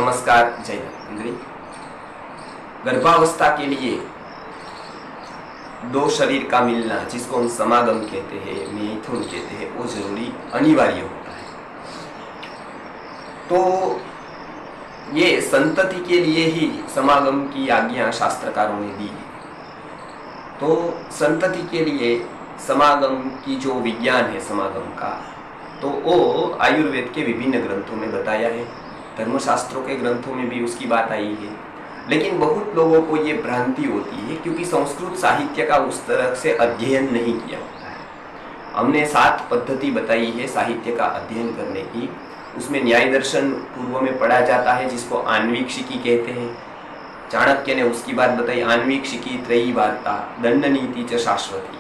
नमस्कार जय इंद्री। गर्भावस्था के लिए दो शरीर का मिलना, जिसको हम समागम कहते हैं, मैथुन कहते हैं, वो जरूरी अनिवार्य होता है। तो ये संतति के लिए ही समागम की आज्ञा शास्त्रकारों ने दी है। तो संतति के लिए समागम की जो विज्ञान है समागम का, तो वो आयुर्वेद के विभिन्न ग्रंथों में बताया है, धर्मशास्त्रों के ग्रंथों में भी उसकी बात आई है। लेकिन बहुत लोगों को ये भ्रांति होती है क्योंकि संस्कृत साहित्य का उस तरह से अध्ययन नहीं किया होता है। हमने 7 पद्धति बताई है साहित्य का अध्ययन करने की। उसमें न्याय दर्शन पूर्व में पढ़ा जाता है, जिसको आणविक शिकी कहते हैं। चाणक्य ने उसकी बात बताई, आणविक शिकी त्रयी वार्ता दंड नीति च शाश्वती।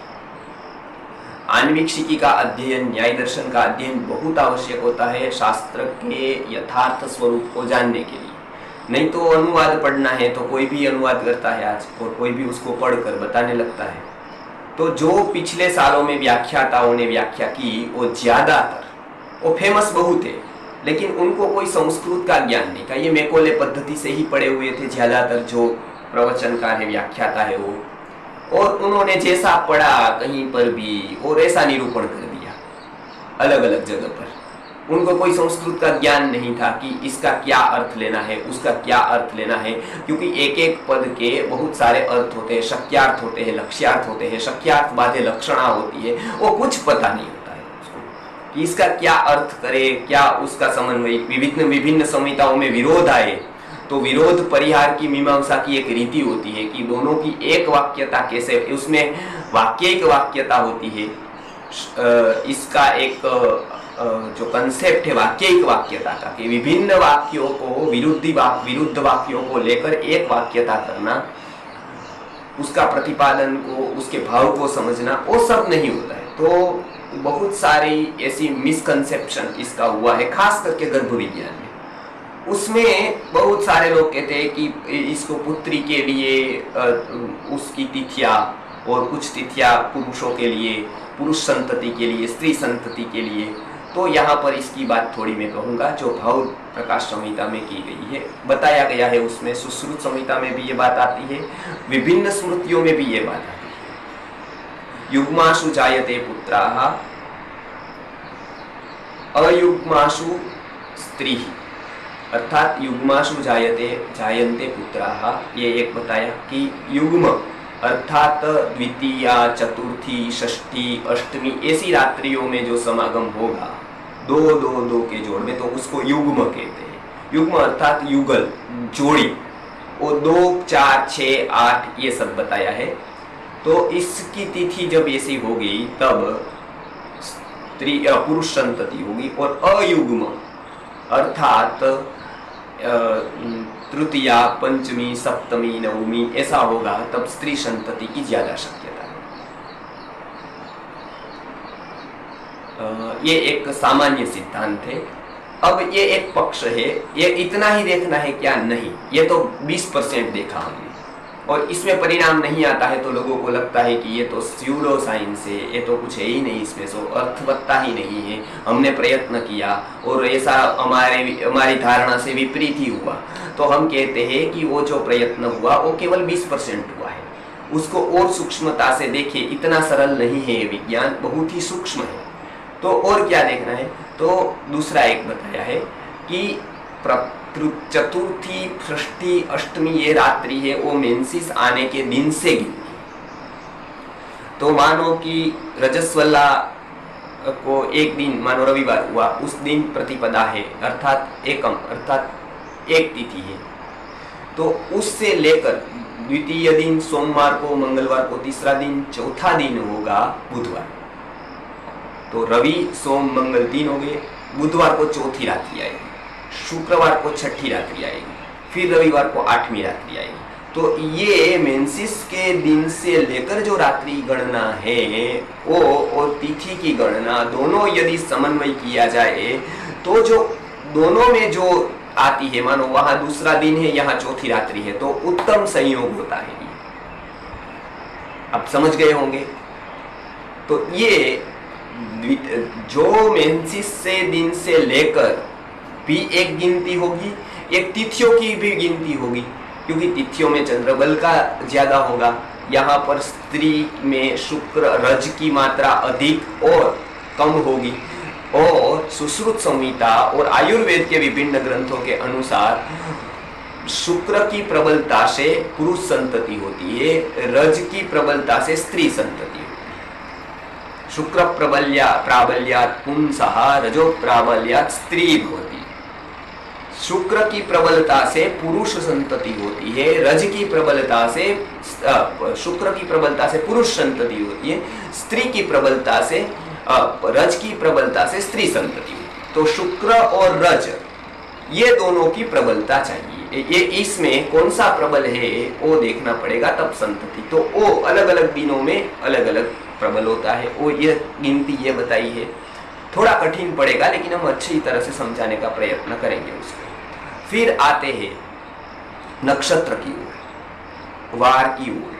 आणविक शिकी का अध्ययन, न्याय दर्शन का अध्ययन बहुत आवश्यक होता है शास्त्र के यथार्थ स्वरूप को जानने के लिए। नहीं तो अनुवाद पढ़ना है तो कोई भी अनुवाद करता है आज, और कोई भी उसको पढ़कर बताने लगता है। तो जो पिछले सालों में व्याख्याताओं ने व्याख्या की, वो ज्यादातर वो फेमस बहुत है, लेकिन उनको कोई संस्कृत का ज्ञान नहीं था। ये मैकोले पद्धति से ही पढ़े हुए थे ज्यादातर जो प्रवचनकार है, व्याख्याता है वो, और उन्होंने जैसा पढ़ा कहीं पर भी और ऐसा निरूपण कर दिया अलग अलग जगह पर। उनको कोई संस्कृत का ज्ञान नहीं था कि इसका क्या अर्थ लेना है, उसका क्या अर्थ लेना है, क्योंकि एक एक पद के बहुत सारे अर्थ होते हैं, शक्यार्थ होते हैं, लक्ष्यार्थ होते हैं, शक्यार्थ बाधे लक्षणा होती है, वो कुछ पता नहीं होता है उसको कि इसका क्या अर्थ करे, क्या उसका समन्वय। विभिन्न संहिताओं में विरोध आए तो विरोध परिहार की मीमांसा की एक रीति होती है कि दोनों की एक वाक्यता कैसे, उसमें वाक्यिक वाक्यता होती है। इसका एक जो कंसेप्ट है वाक्यिक वाक्यता का, कि विभिन्न वाक्यों को विरुद्ध वाक्यों को लेकर एक वाक्यता करना, उसका प्रतिपादन को, उसके भाव को समझना, वो सब नहीं होता है। तो बहुत सारी ऐसी मिसकंसेप्शन इसका हुआ है, खास करके गर्भ विज्ञान में। उसमें बहुत सारे लोग कहते हैं कि इसको पुत्री के लिए उसकी तिथियां, और कुछ तिथियां पुरुषों के लिए, पुरुष संतति के लिए, स्त्री संतति के लिए। तो यहाँ पर इसकी बात थोड़ी मैं कहूँगा, जो भाव प्रकाश संहिता में की गई है, बताया गया है उसमें। सुश्रुत संहिता में भी ये बात आती है, विभिन्न स्मृतियों में भी ये बात आती है। युग्माशु जायते पुत्राः अयुग्माशु स्त्री, अर्थात युग्माशु जायन्ते पुत्राः। ये एक बताया कि युग्म अर्थात द्वितीया, चतुर्थी, षष्ठी, अष्टमी ऐसी रात्रियों में जो समागम होगा, दो के जोड़ में, तो उसको युग्म कहते हैं। युग्म अर्थात युगल, जोड़ी, वो 2, 4, 6, 8 ये सब बताया है। तो इसकी तिथि जब ऐसी होगी तब स्त्री पुरुष संतति होगी, और अयुग्म अर्थात तृतीया, पंचमी, सप्तमी, नवमी ऐसा होगा, तब स्त्री संतति की ज्यादा शक्यता है। ये एक सामान्य सिद्धांत है। अब ये एक पक्ष है, ये इतना ही देखना है क्या? नहीं, ये तो 20% देखा हमने, और इसमें परिणाम नहीं आता है तो लोगों को लगता है कि ये तो स्यूडो साइंस है, ये तो कुछ है ही नहीं, इसमें तो अर्थवत्ता ही नहीं है, हमने प्रयत्न किया और ऐसा हमारी धारणा से विपरीत ही हुआ। तो हम कहते हैं कि वो जो प्रयत्न हुआ वो केवल 20% हुआ है। उसको और सूक्ष्मता से देखिए, इतना सरल नहीं है विज्ञान, बहुत ही सूक्ष्म है। तो और क्या देखना है? तो दूसरा एक बताया है कि चतुर्थी, षष्ठी, अष्टमी ये रात्रि है, वो मेंसिस आने के दिन से गिनती। तो मानो कि रजस्वला को एक दिन, मानो रविवार हुआ, उस दिन प्रतिपदा है, अर्थात एकम, अर्थात एक तिथि है। तो उससे लेकर द्वितीय दिन सोमवार को, मंगलवार को, तीसरा दिन, चौथा दिन होगा बुधवार। तो रवि, सोम, मंगल 3 हो गए, बुधवार को चौथी रात्रि आएगी, शुक्रवार को छठी रात्रि आएगी, फिर रविवार को 8वीं रात्रि आएगी। तो ये मेंसिस के दिन से लेकर जो रात्रि गणना है वो और तिथि की गणना दोनों यदि समन्वय किया जाए, तो जो दोनों में जो आती है, मानो वहां दूसरा दिन है, यहाँ चौथी रात्रि है, तो उत्तम संयोग होता है। आप समझ गए होंगे। तो ये जो मेंसिस से दिन से लेकर भी एक गिनती होगी, एक तिथियों की भी गिनती होगी, क्योंकि तिथियों में चंद्रबल का ज्यादा होगा। यहाँ पर स्त्री में शुक्र रज की मात्रा अधिक और कम होगी। और सुश्रुत संहिता और आयुर्वेद के विभिन्न ग्रंथों के अनुसार शुक्र की प्रबलता से पुरुष संतति होती है, रज की प्रबलता से स्त्री संतति होती है। शुक्र प्राबल्यात् पुंसः, रजो प्राबल्यात् स्त्री भवति। शुक्र की प्रबलता से पुरुष संतति होती है, रज की प्रबलता से शुक्र की प्रबलता से पुरुष संतति होती है, स्त्री की प्रबलता से रज की प्रबलता से स्त्री संतति होती है। तो शुक्र और रज ये दोनों की प्रबलता चाहिए। ये इसमें कौन सा प्रबल है वो देखना पड़ेगा, तब संतति। तो वो अलग अलग दिनों में अलग अलग प्रबल होता है। वो ये गिनती ये बताई है, थोड़ा कठिन पड़ेगा लेकिन हम अच्छी तरह से समझाने का प्रयत्न करेंगे उसको। फिर आते हैं नक्षत्र की ओर, वार की ओर।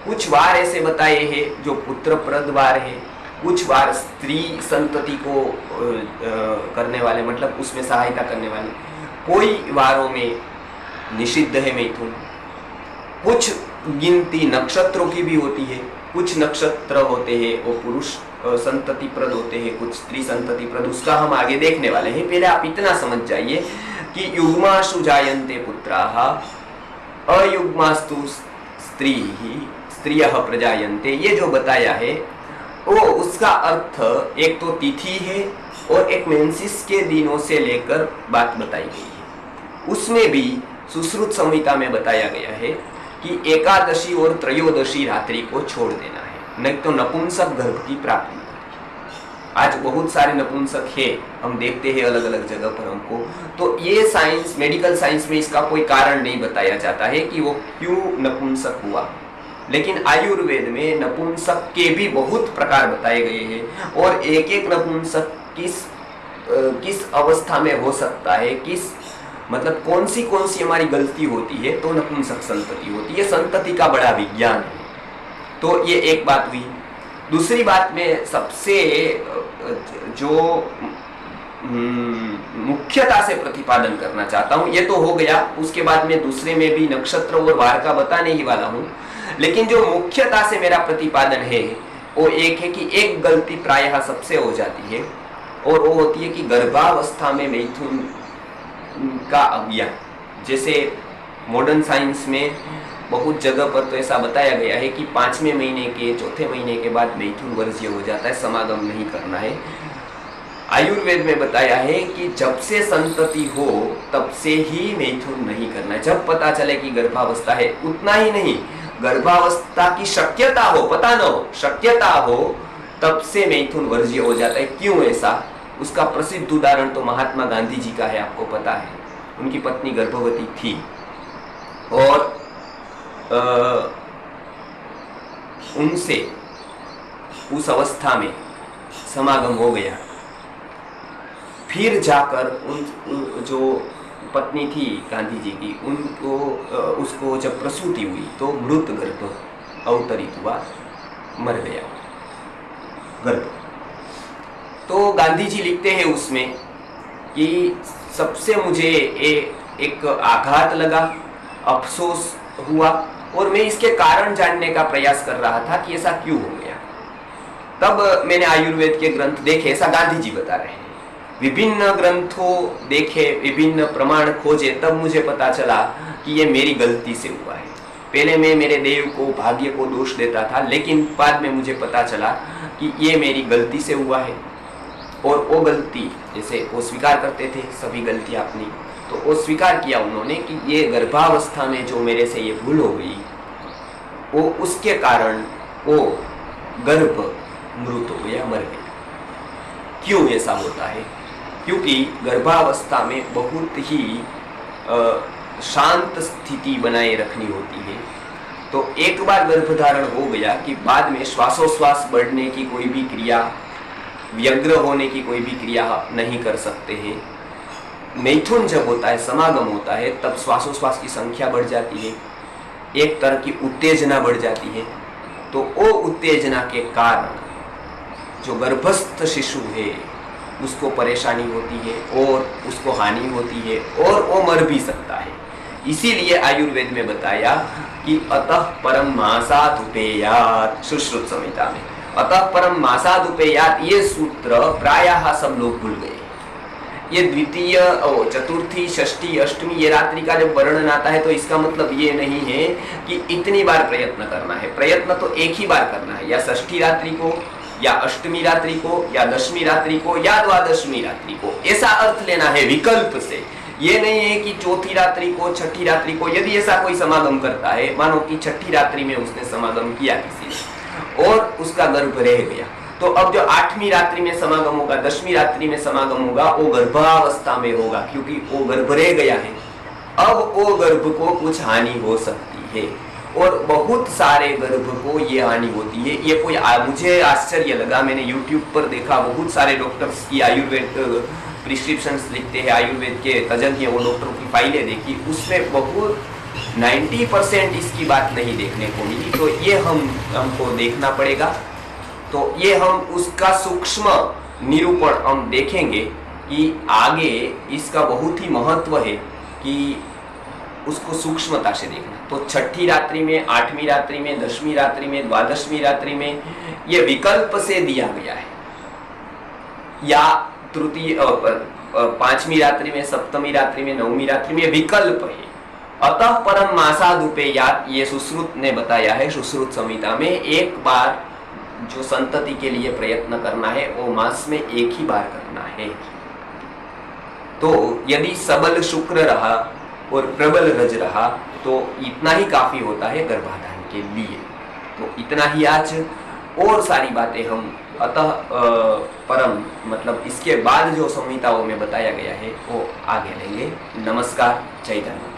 कुछ वार ऐसे बताए हैं जो पुत्रप्रद वार है, कुछ वार स्त्री संतति को करने वाले, मतलब उसमें सहायता करने वाले। कोई वारों में निषिद्ध है मैथुन। कुछ गिनती नक्षत्रों की भी होती है, कुछ नक्षत्र होते हैं वो पुरुष संतति प्रद होते हैं, कुछ स्त्री संतति प्रद। उसका हम आगे देखने वाले हैं। पहले आप इतना समझ जाइए कि युग्मासु जायन्ते पुत्राः, अयुग्मास्तु स्त्रियः प्रजायन्ते। ये जो बताया है वो उसका अर्थ एक तो तिथि है और एक मेंसिस के दिनों से लेकर बात बताई गई है। उसमें भी सुश्रुत संहिता में बताया गया है कि एकादशी और त्रयोदशी रात्रि को छोड़ देना है, नहीं तो नपुंसक गर्भ की प्राप्ति। आज बहुत सारे नपुंसक है, हम देखते हैं अलग अलग जगह पर हमको। तो ये साइंस, मेडिकल साइंस में इसका कोई कारण नहीं बताया जाता है कि वो क्यों नपुंसक हुआ, लेकिन आयुर्वेद में नपुंसक के भी बहुत प्रकार बताए गए हैं। और एक एक नपुंसक किस अवस्था में हो सकता है, किस मतलब कौन सी हमारी गलती होती है तो नपुंसक संतति होती है। संतति का बड़ा विज्ञान है। तो ये एक बात हुई। दूसरी बात में सबसे जो मुख्यता से प्रतिपादन करना चाहता हूं, ये तो हो गया। उसके बाद में दूसरे में भी नक्षत्र और वार का बताने ही वाला हूं, लेकिन जो मुख्यता से मेरा प्रतिपादन है वो एक है कि एक गलती प्रायः सबसे हो जाती है, और वो होती है कि गर्भावस्था में मैथुन का अज्ञान। जैसे मॉडर्न साइंस में बहुत जगह पर तो ऐसा बताया गया है कि 5वें महीने के 4थे महीने के बाद मैथुन वर्ज्य हो जाता है, समागम नहीं करना है। आयुर्वेद में बताया है कि जब से संतति हो तब से ही मैथुन नहीं करना है। जब पता चले कि गर्भावस्था है, उतना ही नहीं, गर्भावस्था की शक्यता हो, पता न हो, शक्यता हो, तब से मैथुन वर्ज्य हो जाता है। क्यों ऐसा? उसका प्रसिद्ध उदाहरण तो महात्मा गांधी जी का है, आपको पता है। उनकी पत्नी गर्भवती थी और उनसे उस अवस्था में समागम हो गया। फिर जाकर उन जो पत्नी थी गांधी जी की, उनको उसको जब प्रसूति हुई तो मृत गर्भ अवतरित हुआ, मर गया गर्भ। तो गांधी जी लिखते हैं उसमें कि सबसे मुझे एक आघात लगा, अफसोस हुआ, और मैं इसके कारण जानने का प्रयास कर रहा था कि ऐसा क्यों हो गया। तब मैंने आयुर्वेद के ग्रंथ देखे, ऐसा गांधी जी बता रहे हैं। विभिन्न ग्रंथों देखे, विभिन्न प्रमाण खोजे, तब मुझे पता चला कि ये मेरी गलती से हुआ है। पहले मैं मेरे देव को, भाग्य को दोष देता था, लेकिन बाद में मुझे पता चला कि ये मेरी गलती से हुआ है। और वो गलती, जैसे वो स्वीकार करते थे सभी गलतियां अपनी, तो वो स्वीकार किया उन्होंने कि ये गर्भावस्था में जो मेरे से ये भूल हो गई, वो उसके कारण वो गर्भ मृत हो गया, मर गया। क्यों ऐसा होता है? क्योंकि गर्भावस्था में बहुत ही शांत स्थिति बनाए रखनी होती है। तो एक बार गर्भधारण हो गया कि बाद में श्वासोश्वास बढ़ने की कोई भी क्रिया, व्यग्र होने की कोई भी क्रिया नहीं कर सकते हैं। मैथुन जब होता है, समागम होता है, तब श्वासोश्वास की संख्या बढ़ जाती है, एक तरह की उत्तेजना बढ़ जाती है। तो वो उत्तेजना के कारण जो गर्भस्थ शिशु है उसको परेशानी होती है और उसको हानि होती है और वो मर भी सकता है। इसीलिए आयुर्वेद में बताया कि अतः परम मासाद उपेयात, सुश्रुत संहिता में अतः परम मासाद उपेयात, ये सूत्र प्रायः सब लोग भूल गए। ये द्वितीय, चतुर्थी, षष्ठी, अष्टमी, ये रात्रि का जब वर्णन आता है तो इसका मतलब ये नहीं है कि इतनी बार प्रयत्न करना है। प्रयत्न तो एक ही बार करना है, या षष्ठी रात्रि को, या अष्टमी रात्रि को, या दशमी रात्रि को, या द्वादशमी रात्रि को, ऐसा अर्थ लेना है विकल्प से। ये नहीं है कि चौथी रात्रि को, छठी रात्रि को, यदि ऐसा कोई समागम करता है, मानो कि छठी रात्रि में उसने समागम किया किसी ने और उसका गर्भ रह गया, तो अब जो 8वीं रात्रि में समागम होगा, 10वीं रात्रि में समागम होगा, वो गर्भावस्था में होगा, क्योंकि वो गर्भ रह गया है। अब वो गर्भ को कुछ हानि हो सकती है और बहुत सारे गर्भ को ये हानि होती है। ये कोई मुझे आश्चर्य लगा, मैंने YouTube पर देखा, बहुत सारे डॉक्टर्स की आयुर्वेद प्रिस्क्रिप्शंस लिखते हैं, आयुर्वेद के तज्ञ, वो डॉक्टरों की फाइलें देखी, उसमें बहुत 90% इसकी बात नहीं देखने को मिली। तो ये हमको देखना पड़ेगा। तो ये हम उसका सूक्ष्म निरूपण हम देखेंगे कि आगे इसका बहुत ही महत्व है कि उसको सूक्ष्मता से देखना। तो छठी रात्रि में, 8वीं रात्रि में, 10वीं रात्रि में, द्वादशमी रात्रि में ये विकल्प से दिया गया है, या तृतीय 5वीं रात्रि में, 7वीं रात्रि में, 9वीं रात्रि में विकल्प है। अतः परम मासादुपेयात, ये सुश्रुत ने बताया है, सुश्रुत संहिता में एक बार जो संतति के लिए प्रयत्न करना है वो मास में एक ही बार करना है। तो यदि सबल शुक्र रहा और प्रबल रज रहा तो इतना ही काफी होता है गर्भाधान के लिए। तो इतना ही आज, और सारी बातें हम अतः परम, मतलब इसके बाद जो संहिताओं में बताया गया है वो आगे लेंगे। नमस्कार, जय धन्यवाद।